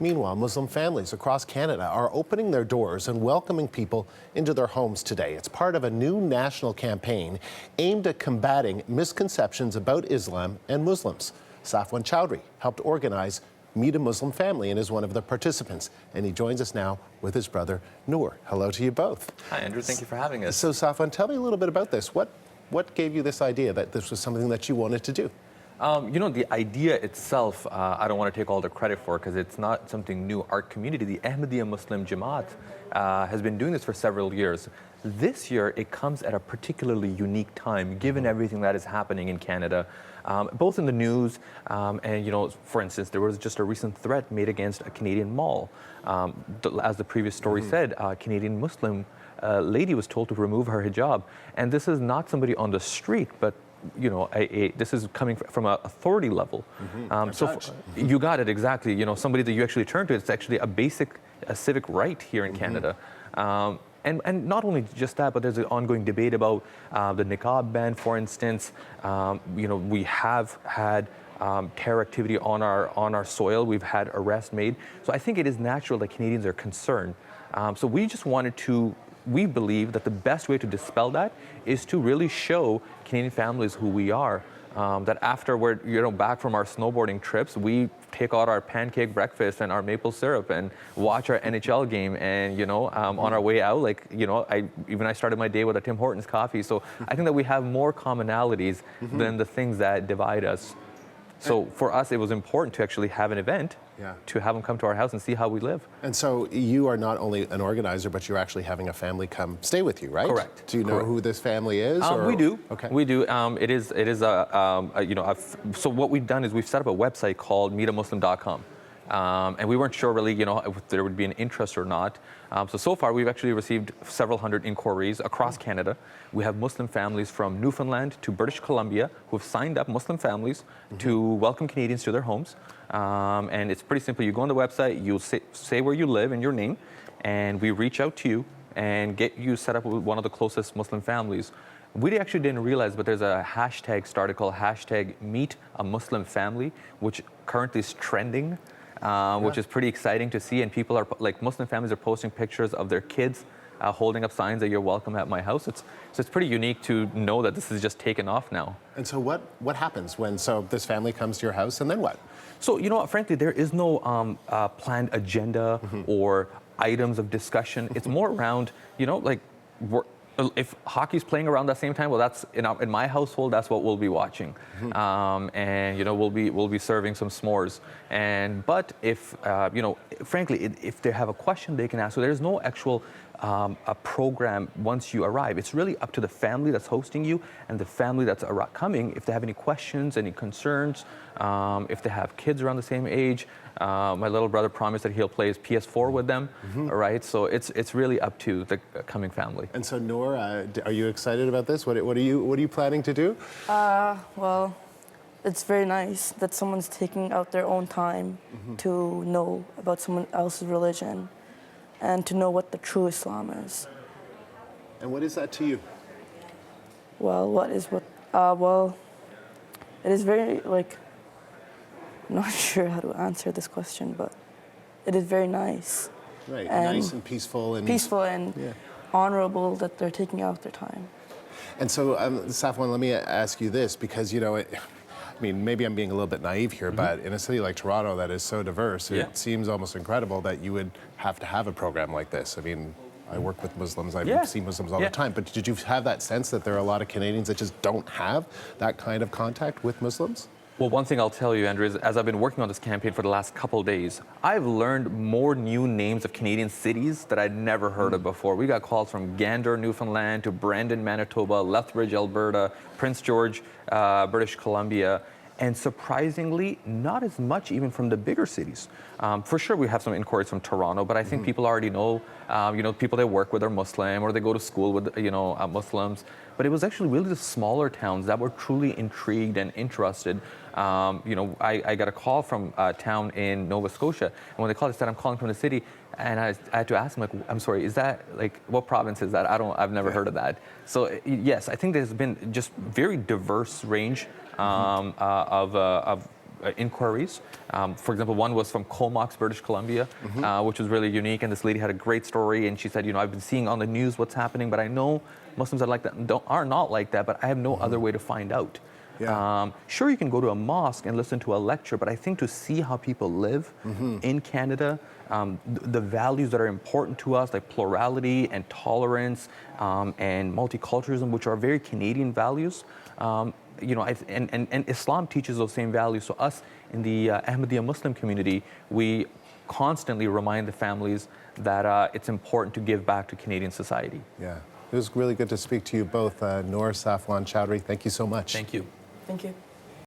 Meanwhile, Muslim families across Canada are opening their doors and welcoming people into their homes today. It's part of a new national campaign aimed at combating misconceptions about Islam and Muslims. Safwan Chowdhury helped organize Meet a Muslim Family and is one of the participants. And he joins us now with his brother, Noor. Hello to you both. Hi, Andrew. Thank you for having us. So, Safwan, tell me a little bit about this. What gave you this idea that this was something that you wanted to do? The idea itself, I don't want to take all the credit for because it's not something new. Our community, the Ahmadiyya Muslim Jamaat, has been doing this for several years. This year, it comes at a particularly unique time, given everything that is happening in Canada, both in the news and, for instance, there was just a recent threat made against a Canadian mall. As the previous story said, a Canadian Muslim lady was told to remove her hijab. And this is not somebody on the street, but this is coming from an authority level. You got it, exactly. Somebody that you actually turn to, it's actually a civic right here in Canada. And not only just that, but there's an ongoing debate about the niqab ban, for instance. We have had terror activity on our soil. We've had arrests made. So I think it is natural that Canadians are concerned. So we just wanted to. We believe that the best way to dispel that is to really show Canadian families who we are. That after we're back from our snowboarding trips, we take out our pancake breakfast and our maple syrup and watch our NHL game. And on our way out, I started my day with a Tim Hortons coffee. So I think that we have more commonalities than the things that divide us. So for us, it was important to actually have an event, to have them come to our house and see how we live. And so you are not only an organizer, but you're actually having a family come stay with you, right? Correct. Do you know who this family is? We do. Okay. We do. It is so what we've done is we've set up a website called meetamuslim.com. And we weren't sure really, if there would be an interest or not. So far, we've actually received several hundred inquiries across Canada. We have Muslim families from Newfoundland to British Columbia who have signed up, Muslim families, to welcome Canadians to their homes. And it's pretty simple. You go on the website, you say where you live and your name, and we reach out to you and get you set up with one of the closest Muslim families. We actually didn't realize, but there's a hashtag started called #MeetAMuslimFamily, which currently is trending. Which is pretty exciting to see, and people are Muslim families are posting pictures of their kids holding up signs that you're welcome at my house. It's pretty unique to know that this is just taken off now. And so what happens when this family comes to your house, and then what? So frankly, there is no planned agenda or items of discussion. It's more around if hockey's playing around that same time, well, that's in my household. That's what we'll be watching, and we'll be serving some s'mores. But if frankly, if they have a question, they can ask. So there's no actual a program once you arrive. It's really up to the family that's hosting you and the family that's coming. If they have any questions, any concerns, if they have kids around the same age. My little brother promised that he'll play his PS4 with them, right? So it's really up to the coming family. And so, Noor, are you excited about this? What are you planning to do? Well, it's very nice that someone's taking out their own time to know about someone else's religion and to know what the true Islam is. And what is that to you? Well, well, it is very I'm not sure how to answer this question, but it is very nice. Right, nice and peaceful. Honorable that they're taking out their time. And so, Safwan, let me ask you this, because, maybe I'm being a little bit naive here, but in a city like Toronto that is so diverse, it seems almost incredible that you would have to have a program like this. I work with Muslims, I see Muslims all the time, but did you have that sense that there are a lot of Canadians that just don't have that kind of contact with Muslims? Well, one thing I'll tell you, Andrew, is as I've been working on this campaign for the last couple of days, I've learned more new names of Canadian cities that I'd never heard of before. We got calls from Gander, Newfoundland, to Brandon, Manitoba, Lethbridge, Alberta, Prince George, British Columbia, and surprisingly, not as much even from the bigger cities. For sure, we have some inquiries from Toronto, but I think people already know, people they work with are Muslim or they go to school with, Muslims. But it was actually really the smaller towns that were truly intrigued and interested. I got a call from a town in Nova Scotia, and when they called, they said, "I'm calling from the city," and I had to ask them, "I'm sorry, is that what province is that? I've never heard of that." So yes, I think there's been just very diverse range of inquiries. For example, one was from Comox, British Columbia, which was really unique. And this lady had a great story. And she said, I've been seeing on the news what's happening, but I know Muslims are like that, are not like that, but I have no other way to find out. Yeah. Sure, you can go to a mosque and listen to a lecture, but I think to see how people live in Canada, the values that are important to us, like plurality and tolerance and multiculturalism, which are very Canadian values, and Islam teaches those same values. So us in the Ahmadiyya Muslim community, we constantly remind the families that it's important to give back to Canadian society. Yeah. It was really good to speak to you both, Noor, Safwan, Chowdhury. Thank you so much. Thank you. Thank you.